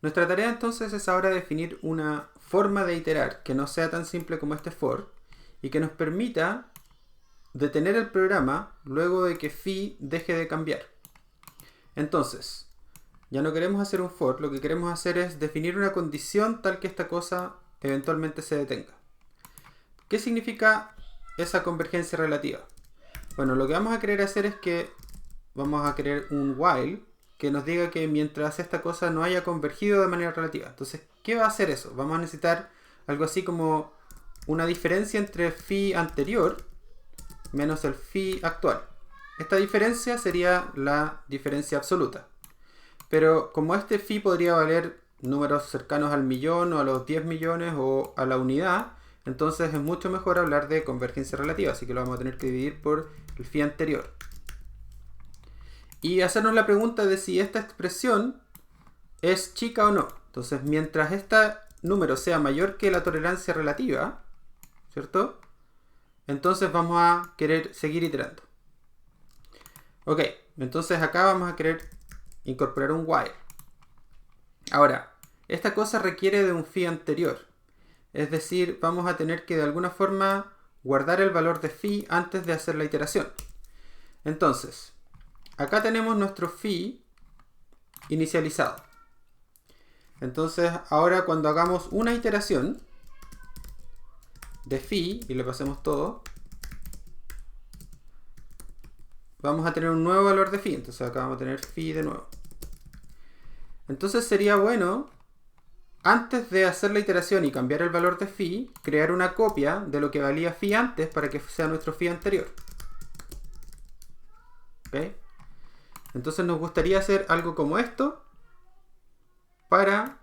Nuestra tarea entonces es ahora definir una forma de iterar que no sea tan simple como este for y que nos permita detener el programa luego de que phi deje de cambiar. Entonces, ya no queremos hacer un for, lo que queremos hacer es definir una condición tal que esta cosa eventualmente se detenga. ¿Qué significa esa convergencia relativa? Bueno, lo que vamos a querer hacer es que vamos a querer un while que nos diga que mientras esta cosa no haya convergido de manera relativa. Entonces, ¿qué va a hacer eso? Vamos a necesitar algo así como una diferencia entre phi anterior menos el phi actual. Esta diferencia sería la diferencia absoluta. Pero como este phi podría valer números cercanos al millón o a los 10 millones o a la unidad, entonces es mucho mejor hablar de convergencia relativa, así que lo vamos a tener que dividir por el phi anterior. Y hacernos la pregunta de si esta expresión es chica o no. Entonces, mientras este número sea mayor que la tolerancia relativa, ¿cierto? Entonces vamos a querer seguir iterando. Ok, entonces acá vamos a querer incorporar un while. Ahora, esta cosa requiere de un phi anterior. Es decir, vamos a tener que de alguna forma guardar el valor de phi antes de hacer la iteración. Entonces, acá tenemos nuestro phi inicializado. Entonces, ahora cuando hagamos una iteración de phi y le pasemos todo, vamos a tener un nuevo valor de phi. Entonces acá vamos a tener phi de nuevo. Entonces sería bueno, antes de hacer la iteración y cambiar el valor de phi, crear una copia de lo que valía phi antes para que sea nuestro phi anterior. ¿Ok? Entonces nos gustaría hacer algo como esto para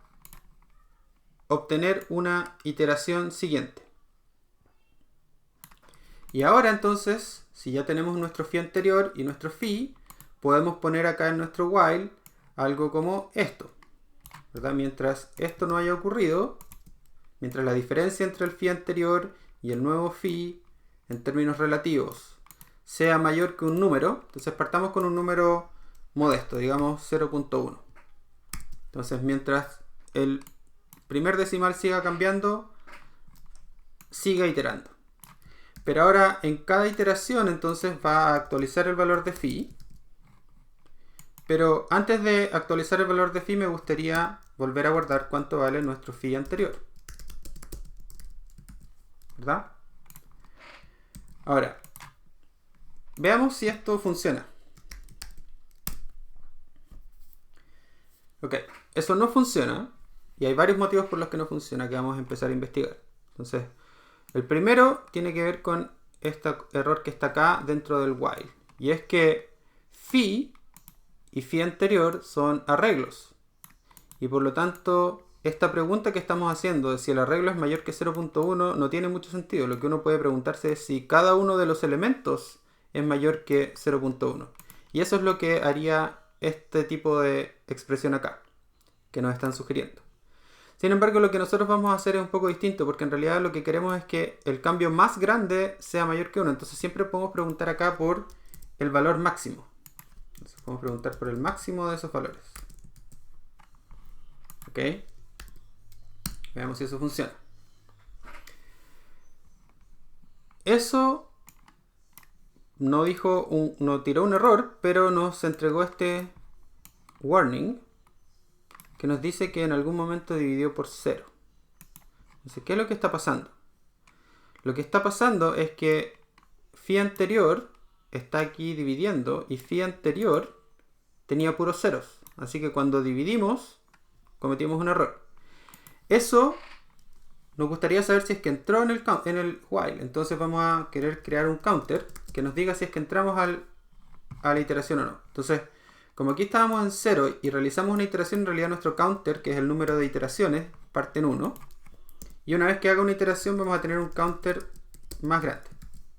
obtener una iteración siguiente. Y ahora entonces, si ya tenemos nuestro phi anterior y nuestro phi, podemos poner acá en nuestro while algo como esto, ¿verdad? Mientras esto no haya ocurrido, mientras la diferencia entre el phi anterior y el nuevo phi en términos relativos sea mayor que un número, entonces partamos con un número modesto, digamos 0.1. Entonces mientras el primer decimal siga cambiando, siga iterando. Pero ahora en cada iteración entonces va a actualizar el valor de phi. Pero antes de actualizar el valor de phi me gustaría volver a guardar cuánto vale nuestro phi anterior. ¿Verdad? Ahora, veamos si esto funciona. Ok, eso no funciona. Y hay varios motivos por los que no funciona que vamos a empezar a investigar. Entonces, el primero tiene que ver con este error que está acá dentro del while. Y es que phi y phi anterior son arreglos. Y por lo tanto, esta pregunta que estamos haciendo de si el arreglo es mayor que 0.1 no tiene mucho sentido. Lo que uno puede preguntarse es si cada uno de los elementos es mayor que 0.1. Y eso es lo que haría este tipo de expresión acá, que nos están sugiriendo. Sin embargo, lo que nosotros vamos a hacer es un poco distinto, porque en realidad lo que queremos es que el cambio más grande sea mayor que 1. Entonces siempre podemos preguntar acá por el valor máximo. Entonces podemos preguntar por el máximo de esos valores. ¿Ok? Veamos si eso funciona. Eso no tiró un error, pero nos entregó este warning que nos dice que en algún momento dividió por 0. Entonces, ¿qué es lo que está pasando? Lo que está pasando es que phi anterior está aquí dividiendo y phi anterior tenía puros ceros. Así que cuando dividimos, cometimos un error. Eso nos gustaría saber si es que entró en el while. Entonces vamos a querer crear un counter que nos diga si es que entramos a la iteración o no. Entonces, como aquí estábamos en 0 y realizamos una iteración, en realidad nuestro counter, que es el número de iteraciones, parte en 1. Y una vez que haga una iteración vamos a tener un counter más grande.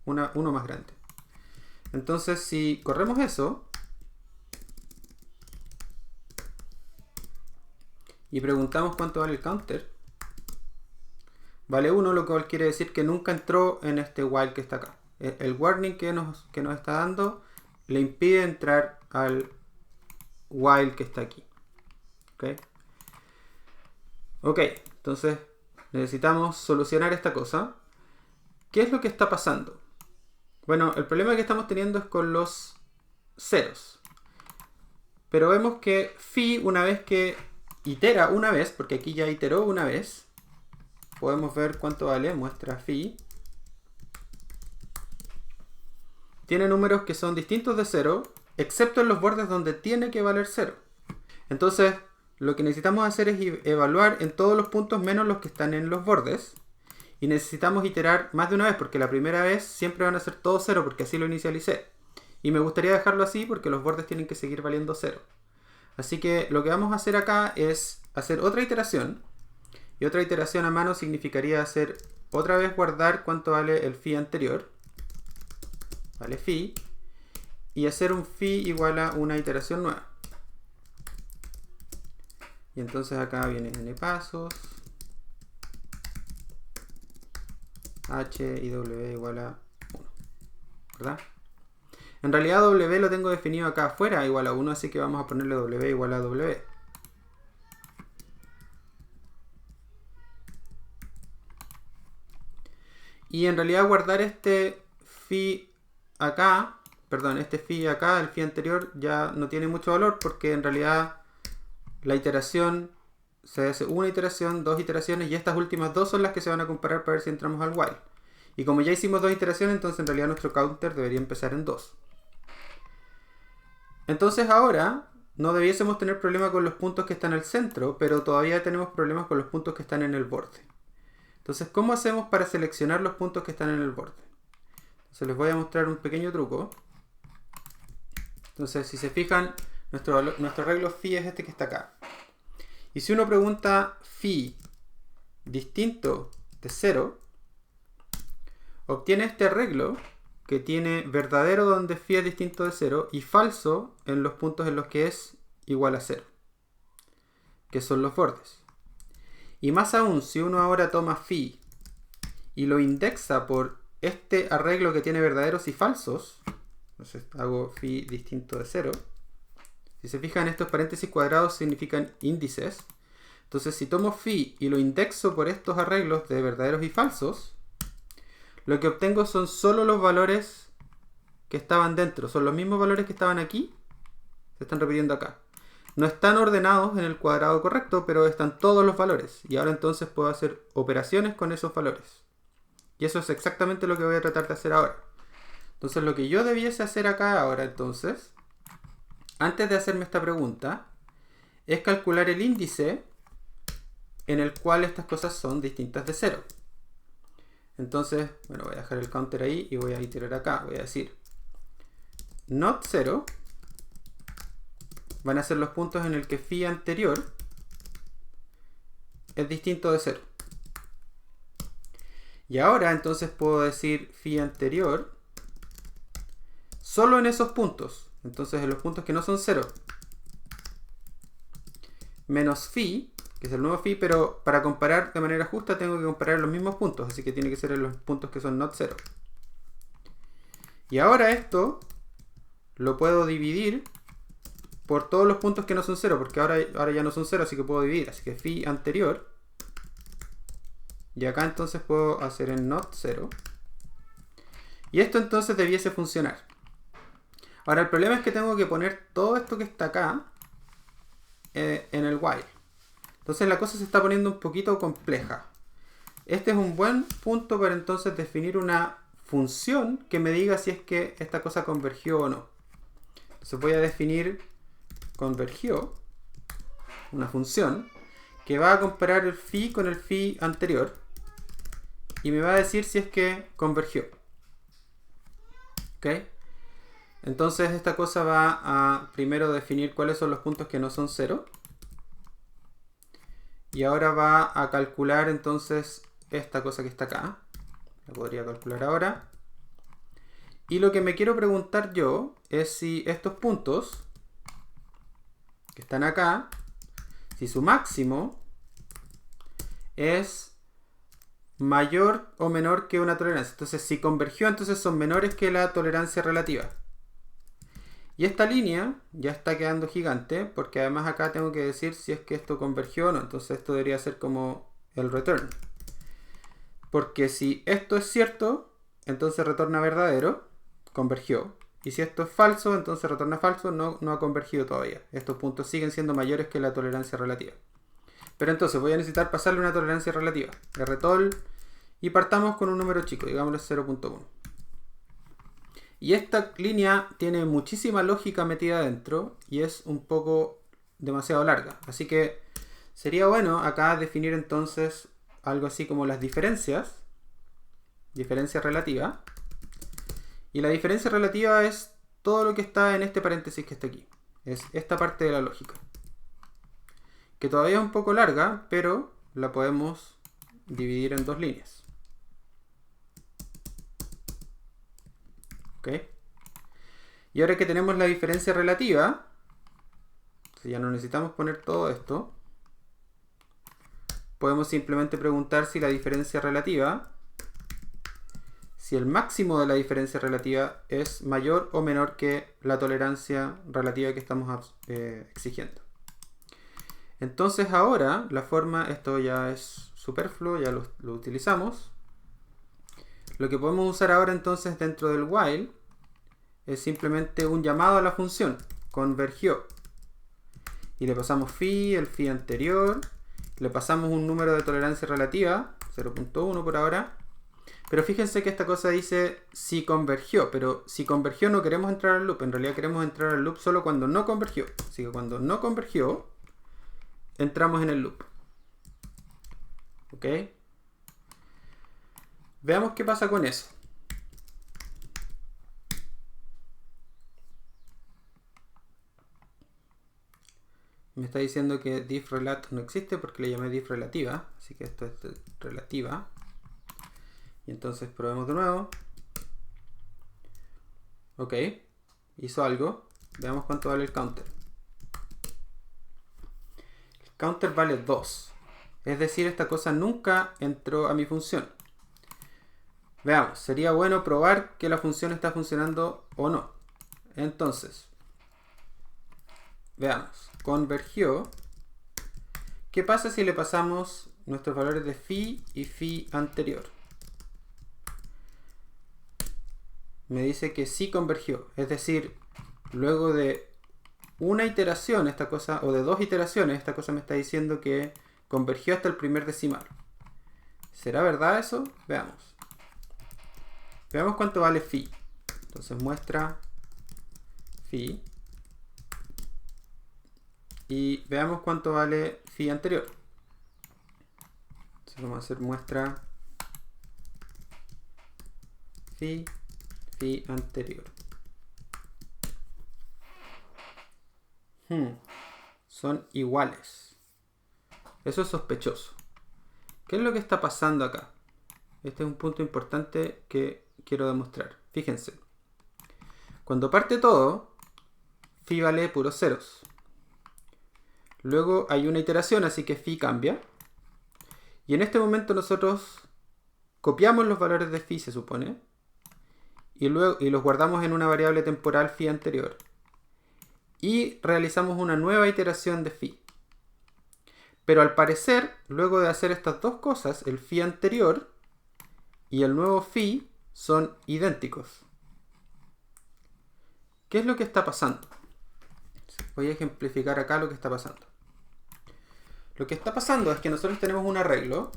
Uno más grande. Entonces, si corremos eso y preguntamos cuánto vale el counter, vale 1, lo cual quiere decir que nunca entró en este while que está acá. El warning que nos está dando le impide entrar al while que está aquí. ¿Okay? Ok, entonces necesitamos solucionar esta cosa. ¿Qué es lo que está pasando? Bueno, el problema que estamos teniendo es con los ceros. Pero vemos que phi, una vez que itera una vez, porque aquí ya iteró una vez, podemos ver cuánto vale, muestra phi. Tiene números que son distintos de 0, excepto en los bordes donde tiene que valer 0. Entonces, lo que necesitamos hacer es evaluar en todos los puntos menos los que están en los bordes. Y necesitamos iterar más de una vez, porque la primera vez siempre van a ser todos 0, porque así lo inicialicé. Y me gustaría dejarlo así porque los bordes tienen que seguir valiendo 0. Así que lo que vamos a hacer acá es hacer otra iteración. Y otra iteración a mano significaría hacer otra vez guardar cuánto vale el phi anterior. Vale phi. Y hacer un phi igual a una iteración nueva. Y entonces acá viene n pasos. H y W igual a 1. ¿Verdad? En realidad W lo tengo definido acá afuera igual a 1, así que vamos a ponerle W igual a W. Y en realidad guardar este phi acá, perdón, este phi acá, el phi anterior, ya no tiene mucho valor porque en realidad la iteración se hace una iteración, dos iteraciones y estas últimas dos son las que se van a comparar para ver si entramos al while. Y como ya hicimos dos iteraciones, entonces en realidad nuestro counter debería empezar en 2. Entonces ahora no debiésemos tener problema con los puntos que están al centro, pero todavía tenemos problemas con los puntos que están en el borde. Entonces, ¿cómo hacemos para seleccionar los puntos que están en el borde? Entonces les voy a mostrar un pequeño truco. Entonces, si se fijan, nuestro arreglo phi es este que está acá. Y si uno pregunta phi distinto de 0, obtiene este arreglo que tiene verdadero donde phi es distinto de 0 y falso en los puntos en los que es igual a 0, que son los bordes. Y más aún, si uno ahora toma phi y lo indexa por este arreglo que tiene verdaderos y falsos, entonces hago phi distinto de 0. Si se fijan, estos paréntesis cuadrados significan índices. Entonces, si tomo phi y lo indexo por estos arreglos de verdaderos y falsos, lo que obtengo son solo los valores que estaban dentro. Son los mismos valores que estaban aquí, se están repitiendo acá. No están ordenados en el cuadrado correcto, pero están todos los valores. Y ahora entonces puedo hacer operaciones con esos valores. Y eso es exactamente lo que voy a tratar de hacer ahora. Entonces lo que yo debiese hacer acá ahora entonces, antes de hacerme esta pregunta, es calcular el índice en el cual estas cosas son distintas de 0. Entonces, bueno, voy a dejar el counter ahí y voy a iterar acá. Voy a decir not 0 van a ser los puntos en el que phi anterior es distinto de 0. Y ahora entonces puedo decir phi anterior solo en esos puntos. Entonces en los puntos que no son 0. Menos phi, que es el nuevo phi, pero para comparar de manera justa tengo que comparar los mismos puntos. Así que tiene que ser en los puntos que son not 0. Y ahora esto lo puedo dividir por todos los puntos que no son 0, porque ahora ya no son 0, así que puedo dividir. Así que phi anterior. Y acá entonces puedo hacer en not 0. Y esto entonces debiese funcionar. Ahora el problema es que tengo que poner todo esto que está acá en el while. Entonces la cosa se está poniendo un poquito compleja. Este es un buen punto para entonces definir una función que me diga si es que esta cosa convergió o no. Entonces voy a definir convergió, una función que va a comparar el phi con el phi anterior y me va a decir si es que convergió. ¿Ok? Entonces esta cosa va a primero definir cuáles son los puntos que no son 0 y ahora va a calcular entonces esta cosa que está acá. La podría calcular ahora. Y lo que me quiero preguntar yo es si estos puntos que están acá, si su máximo es mayor o menor que una tolerancia. Entonces, si convergió, entonces son menores que la tolerancia relativa. Y esta línea ya está quedando gigante, porque además acá tengo que decir si es que esto convergió o no. Entonces esto debería ser como el return. Porque si esto es cierto, entonces retorna verdadero, convergió. Y si esto es falso, entonces retorna falso, no ha convergido todavía. Estos puntos siguen siendo mayores que la tolerancia relativa. Pero entonces voy a necesitar pasarle una tolerancia relativa. rtol, y partamos con un número chico, digámosle 0.1. Y esta línea tiene muchísima lógica metida dentro y es un poco demasiado larga. Así que sería bueno acá definir entonces algo así como las diferencias. Diferencia relativa. Y la diferencia relativa es todo lo que está en este paréntesis que está aquí. Es esta parte de la lógica. Que todavía es un poco larga, pero la podemos dividir en dos líneas. ¿Ok? Y ahora que tenemos la diferencia relativa, ya no necesitamos poner todo esto, podemos simplemente preguntar si la diferencia relativa, si el máximo de la diferencia relativa es mayor o menor que la tolerancia relativa que estamos exigiendo. Entonces ahora la forma, esto ya es superfluo, ya lo utilizamos. Lo que podemos usar ahora entonces dentro del while es simplemente un llamado a la función, convergió. Y le pasamos phi, el phi anterior, le pasamos un número de tolerancia relativa, 0.1 por ahora. Pero fíjense que esta cosa dice si convergió, pero si convergió no queremos entrar al loop, en realidad queremos entrar al loop solo cuando no convergió. Así que cuando no convergió, entramos en el loop. ¿Ok? Veamos qué pasa con eso. Me está diciendo que diffrelat no existe porque le llamé diffrelativa. Así que esto es relativa. Y entonces probemos de nuevo. Ok. Hizo algo. Veamos cuánto vale el counter. El counter vale 2. Es decir, esta cosa nunca entró a mi función. Veamos, sería bueno probar que la función está funcionando o no. Entonces, veamos, convergió. ¿Qué pasa si le pasamos nuestros valores de phi y phi anterior? Me dice que sí convergió. Es decir, luego de una iteración, esta cosa, o de dos iteraciones, esta cosa me está diciendo que convergió hasta el primer decimal. ¿Será verdad eso? Veamos. Veamos cuánto vale phi. Entonces muestra phi. Y veamos cuánto vale phi anterior. Entonces vamos a hacer muestra phi anterior. Son iguales. Eso es sospechoso. ¿Qué es lo que está pasando acá? Este es un punto importante que quiero demostrar. Fíjense. Cuando parte todo, phi vale puros ceros. Luego hay una iteración, así que phi cambia. Y en este momento nosotros copiamos los valores de phi, se supone. Y los guardamos en una variable temporal phi anterior. Y realizamos una nueva iteración de phi. Pero al parecer, luego de hacer estas dos cosas, el phi anterior y el nuevo phi son idénticos. ¿Qué es lo que está pasando? Voy a ejemplificar acá lo que está pasando. Lo que está pasando es que nosotros tenemos un arreglo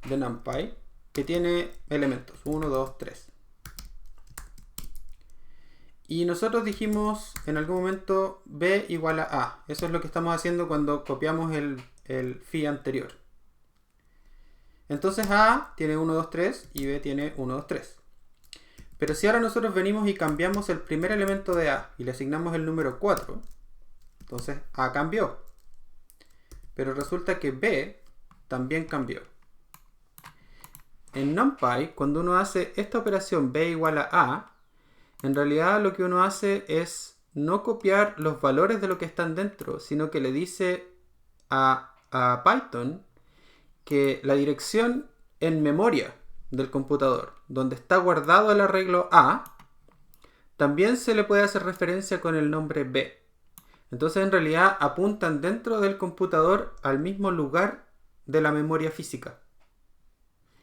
de NumPy que tiene elementos 1, 2, 3. Y nosotros dijimos en algún momento b igual a a. Eso es lo que estamos haciendo cuando copiamos el phi anterior. Entonces a tiene 1, 2, 3 y b tiene 1, 2, 3. Pero si ahora nosotros venimos y cambiamos el primer elemento de a y le asignamos el número 4, entonces a cambió. Pero resulta que b también cambió. En NumPy, cuando uno hace esta operación b igual a, en realidad lo que uno hace es no copiar los valores de lo que están dentro, sino que le dice a Python que la dirección en memoria del computador, donde está guardado el arreglo A, también se le puede hacer referencia con el nombre B. Entonces en realidad apuntan dentro del computador al mismo lugar de la memoria física.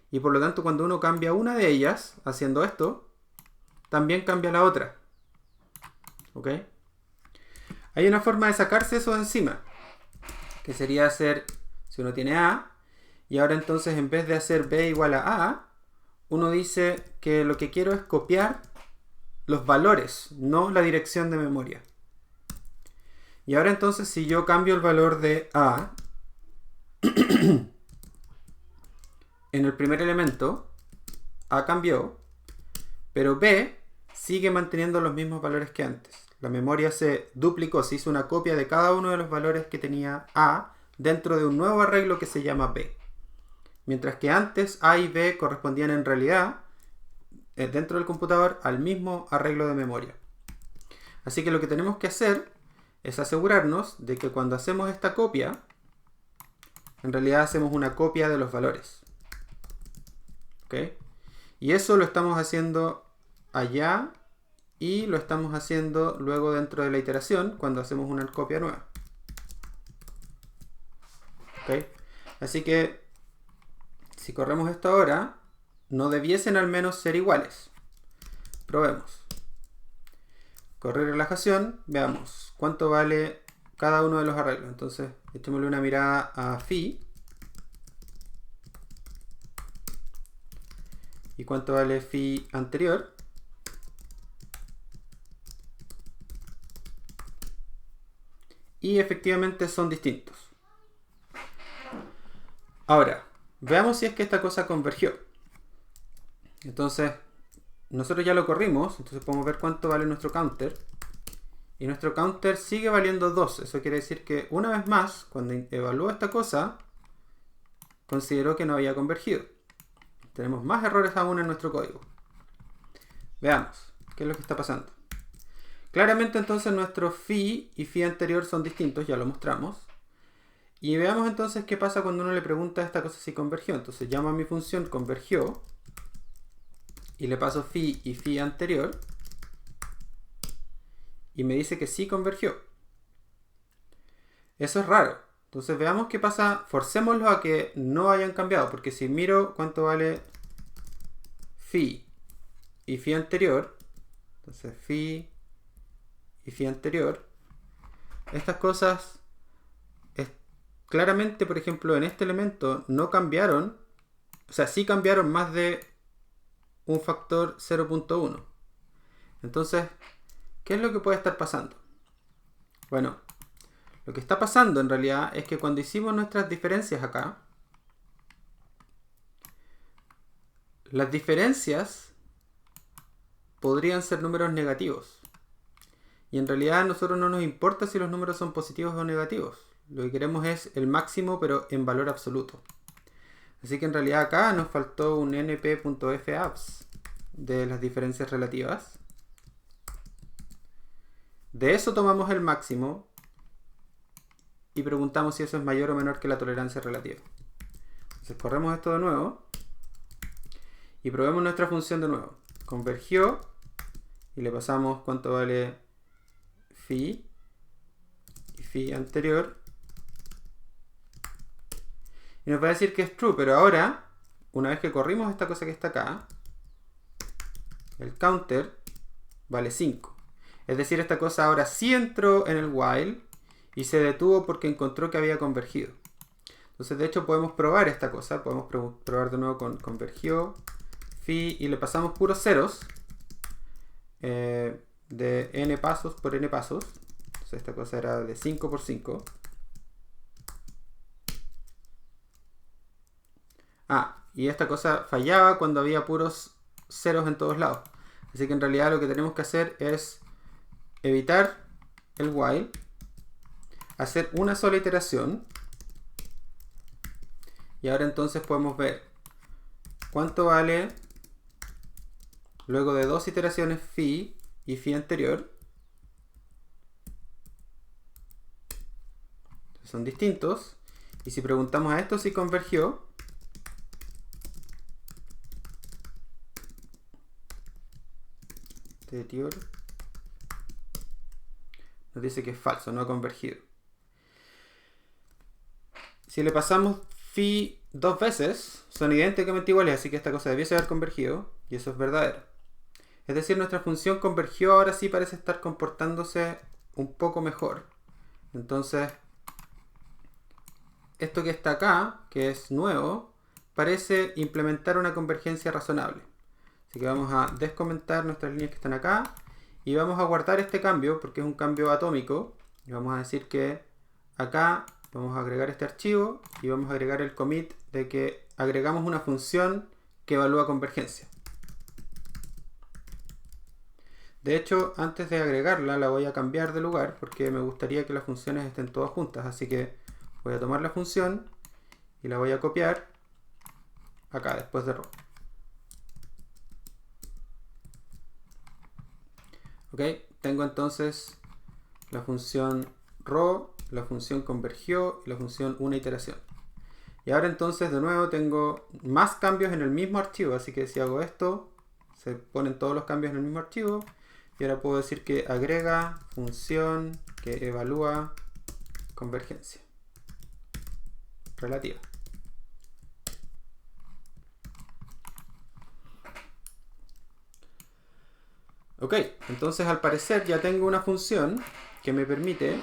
Y por lo tanto cuando uno cambia una de ellas, haciendo esto, también cambia la otra. ¿Ok? Hay una forma de sacarse eso de encima, que sería hacer, si uno tiene A, y ahora entonces en vez de hacer B igual a A, uno dice que lo que quiero es copiar los valores, no la dirección de memoria. Y ahora entonces si yo cambio el valor de A en el primer elemento, A cambió, pero B sigue manteniendo los mismos valores que antes. La memoria se duplicó, se hizo una copia de cada uno de los valores que tenía A dentro de un nuevo arreglo que se llama B. Mientras que antes A y B correspondían en realidad dentro del computador al mismo arreglo de memoria. Así que lo que tenemos que hacer es asegurarnos de que cuando hacemos esta copia, en realidad hacemos una copia de los valores. ¿Ok? Y eso lo estamos haciendo allá y lo estamos haciendo luego dentro de la iteración cuando hacemos una copia nueva. ¿Ok? Así que si corremos esto ahora, no debiesen al menos ser iguales. Probemos. Correr relajación, veamos cuánto vale cada uno de los arreglos. Entonces, echémosle una mirada a phi. ¿Y cuánto vale phi anterior? Y efectivamente son distintos. Ahora, veamos si es que esta cosa convergió. Entonces, nosotros ya lo corrimos, entonces podemos ver cuánto vale nuestro counter. Y nuestro counter sigue valiendo 2. Eso quiere decir que una vez más, cuando evaluó esta cosa, consideró que no había convergido. Tenemos más errores aún en nuestro código. Veamos, ¿qué es lo que está pasando? Claramente entonces nuestro phi y phi anterior son distintos, ya lo mostramos. Y veamos entonces qué pasa cuando uno le pregunta a esta cosa si convergió. Entonces llamo a mi función convergió y le paso phi y phi anterior y me dice que sí convergió. Eso es raro. Entonces veamos qué pasa, forcémoslo a que no hayan cambiado, porque si miro cuánto vale phi y phi anterior, entonces phi y phi anterior, estas cosas claramente, por ejemplo, en este elemento no cambiaron, o sea, sí cambiaron más de un factor 0.1. Entonces, ¿qué es lo que puede estar pasando? Bueno, lo que está pasando en realidad es que cuando hicimos nuestras diferencias acá, las diferencias podrían ser números negativos. Y en realidad a nosotros no nos importa si los números son positivos o negativos. Lo que queremos es el máximo, pero en valor absoluto. Así que en realidad acá nos faltó un np.fabs de las diferencias relativas. De eso tomamos el máximo y preguntamos si eso es mayor o menor que la tolerancia relativa. Entonces corremos esto de nuevo y probemos nuestra función de nuevo. Convergió y le pasamos cuánto vale phi y phi anterior. Y nos va a decir que es true, pero ahora, una vez que corrimos esta cosa que está acá, el counter vale 5. Es decir, esta cosa ahora sí entró en el while y se detuvo porque encontró que había convergido. Entonces, de hecho, podemos probar esta cosa. Podemos probar de nuevo con convergió, phi, y le pasamos puros ceros de n pasos por n pasos. Entonces, esta cosa era de 5 por 5. Y esta cosa fallaba cuando había puros ceros en todos lados. Así que en realidad lo que tenemos que hacer es evitar el while, hacer una sola iteración, y ahora entonces podemos ver cuánto vale luego de dos iteraciones phi y phi anterior. Son distintos, y si preguntamos a esto si convergió, nos dice que es falso, no ha convergido. Si le pasamos phi 2 veces, son idénticamente iguales, así que esta cosa debiese haber convergido, y eso es verdadero. Es decir, nuestra función convergió, ahora sí parece estar comportándose un poco mejor. Entonces, esto que está acá, que es nuevo, parece implementar una convergencia razonable. Así que vamos a descomentar nuestras líneas que están acá y vamos a guardar este cambio porque es un cambio atómico. Y vamos a decir que acá vamos a agregar este archivo y vamos a agregar el commit de que agregamos una función que evalúa convergencia. De hecho, antes de agregarla la voy a cambiar de lugar porque me gustaría que las funciones estén todas juntas. Así que voy a tomar la función y la voy a copiar acá después de row. Ok, tengo entonces la función row, la función convergió y la función una iteración. Y ahora entonces de nuevo tengo más cambios en el mismo archivo, así que si hago esto, se ponen todos los cambios en el mismo archivo. Y ahora puedo decir que agrega función que evalúa convergencia relativa. Ok, entonces al parecer ya tengo una función que me permite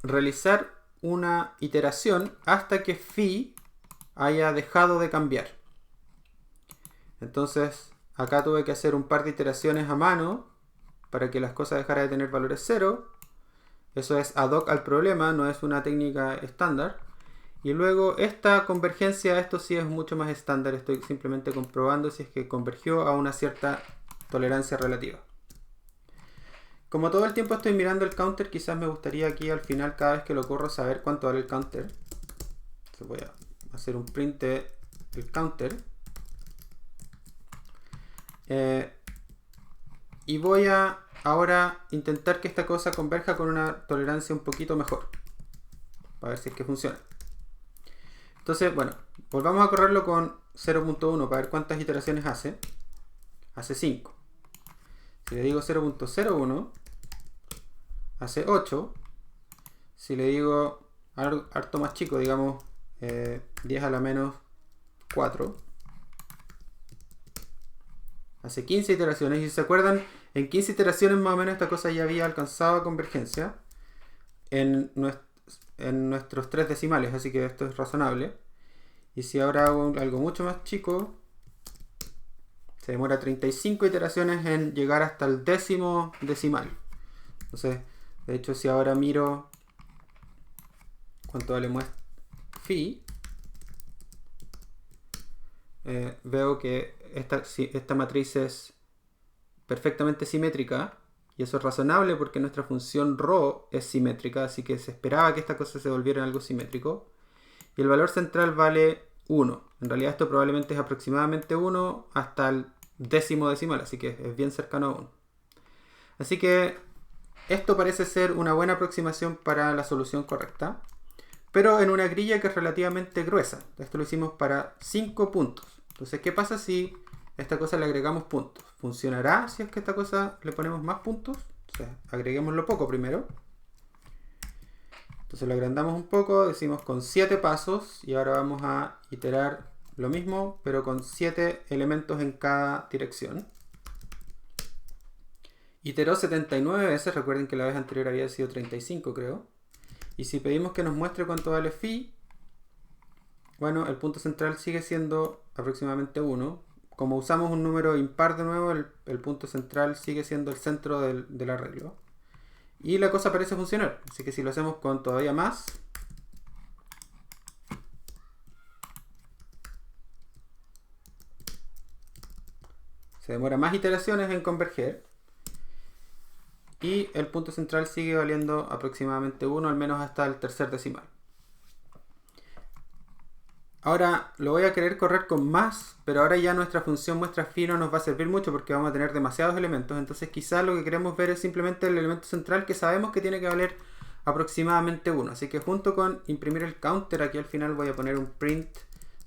realizar una iteración hasta que phi haya dejado de cambiar. Entonces acá tuve que hacer un par de iteraciones a mano para que las cosas dejaran de tener valores 0. Eso es ad hoc al problema, no es una técnica estándar. Y luego esta convergencia, esto sí es mucho más estándar. Estoy simplemente comprobando si es que convergió a una cierta tolerancia relativa. Como todo el tiempo estoy mirando el counter, quizás me gustaría aquí al final, cada vez que lo corro, saber cuánto vale el counter. Entonces voy a hacer un print del counter. Y voy a ahora intentar que esta cosa converja con una tolerancia un poquito mejor. Para ver si es que funciona. Entonces, bueno, volvamos a correrlo con 0.1 para ver cuántas iteraciones hace. Hace 5. Si le digo 0.01, hace 8. Si le digo harto más chico, digamos 10 a la menos 4, hace 15 iteraciones. Y si se acuerdan, en 15 iteraciones más o menos esta cosa ya había alcanzado convergencia en nuestros 3 decimales, así que esto es razonable. Y si ahora hago algo mucho más chico, se demora 35 iteraciones en llegar hasta el 10º decimal. Entonces, de hecho, si ahora miro cuánto vale phi, veo que esta matriz es perfectamente simétrica. Y eso es razonable porque nuestra función ρ es simétrica, así que se esperaba que esta cosa se volviera en algo simétrico. Y el valor central vale 1. En realidad esto probablemente es aproximadamente 1 hasta el 10º decimal, así que es bien cercano a 1. Así que esto parece ser una buena aproximación para la solución correcta, pero en una grilla que es relativamente gruesa. Esto lo hicimos para 5 puntos. Entonces, ¿qué pasa si esta cosa le agregamos puntos? ¿Funcionará si es que a esta cosa le ponemos más puntos? Entonces, agreguémoslo poco primero. Entonces lo agrandamos un poco, decimos con 7 pasos y ahora vamos a iterar lo mismo, pero con 7 elementos en cada dirección. Iteró 79 veces, recuerden que la vez anterior había sido 35 creo. Y si pedimos que nos muestre cuánto vale phi, bueno, el punto central sigue siendo aproximadamente 1. Como usamos un número impar de nuevo, el punto central sigue siendo el centro del arreglo. Y la cosa parece funcionar. Así que si lo hacemos con todavía más, se demora más iteraciones en converger. Y el punto central sigue valiendo aproximadamente 1, al menos hasta el tercer decimal. Ahora lo voy a querer correr con más, pero ahora ya nuestra función muestra phi no nos va a servir mucho porque vamos a tener demasiados elementos. Entonces quizás lo que queremos ver es simplemente el elemento central que sabemos que tiene que valer aproximadamente 1. Así que junto con imprimir el counter, aquí al final voy a poner un print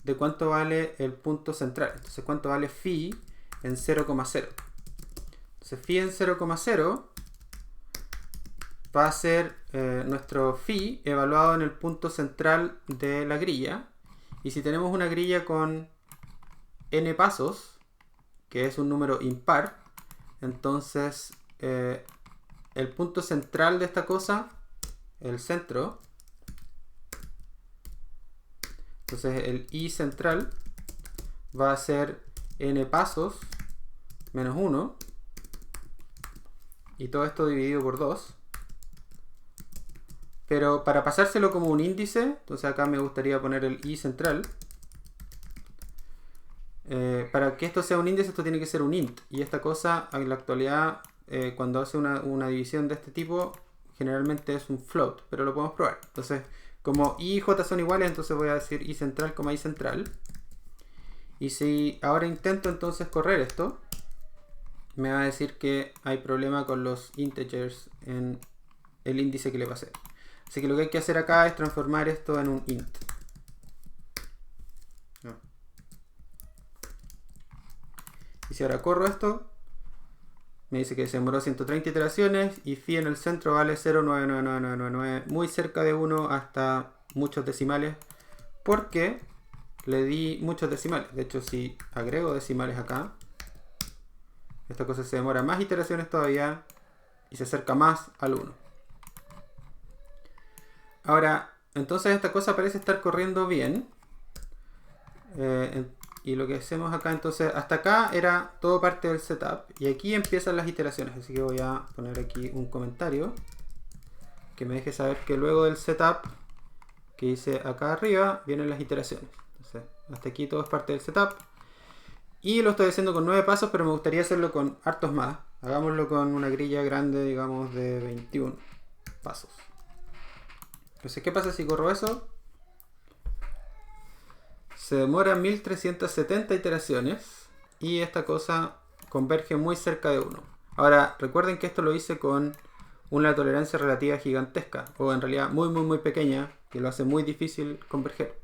de cuánto vale el punto central. Entonces cuánto vale phi en 0,0. Entonces phi en 0,0 va a ser nuestro phi evaluado en el punto central de la grilla. Y si tenemos una grilla con n pasos, que es un número impar, entonces el punto central de esta cosa, el centro, entonces el i central va a ser n pasos menos 1, y todo esto dividido por 2. Pero para pasárselo como un índice, entonces acá me gustaría poner el i central. Para que esto sea un índice, esto tiene que ser un int. Y esta cosa, en la actualidad, cuando hace una división de este tipo, generalmente es un float, pero lo podemos probar. Entonces, como i y j son iguales, entonces voy a decir i central, i central. Y si ahora intento entonces correr esto, me va a decir que hay problema con los integers en el índice que le pasé. Así que lo que hay que hacer acá es transformar esto en un int. Y si ahora corro esto, me dice que se demoró 130 iteraciones y phi en el centro vale 0,99999, muy cerca de 1 hasta muchos decimales, porque le di muchos decimales. De hecho, si agrego decimales acá, esta cosa se demora más iteraciones todavía y se acerca más al 1. Ahora, entonces esta cosa parece estar corriendo bien. Y lo que hacemos acá, entonces, hasta acá era todo parte del setup. Y aquí empiezan las iteraciones. Así que voy a poner aquí un comentario que me deje saber que luego del setup que hice acá arriba, vienen las iteraciones. Entonces, hasta aquí todo es parte del setup. Y lo estoy haciendo con 9 pasos, pero me gustaría hacerlo con hartos más. Hagámoslo con una grilla grande, digamos, de 21 pasos. Entonces, ¿qué pasa si corro eso? Se demora 1370 iteraciones y esta cosa converge muy cerca de 1. Ahora, recuerden que esto lo hice con una tolerancia relativa gigantesca, o en realidad muy pequeña, que lo hace muy difícil converger.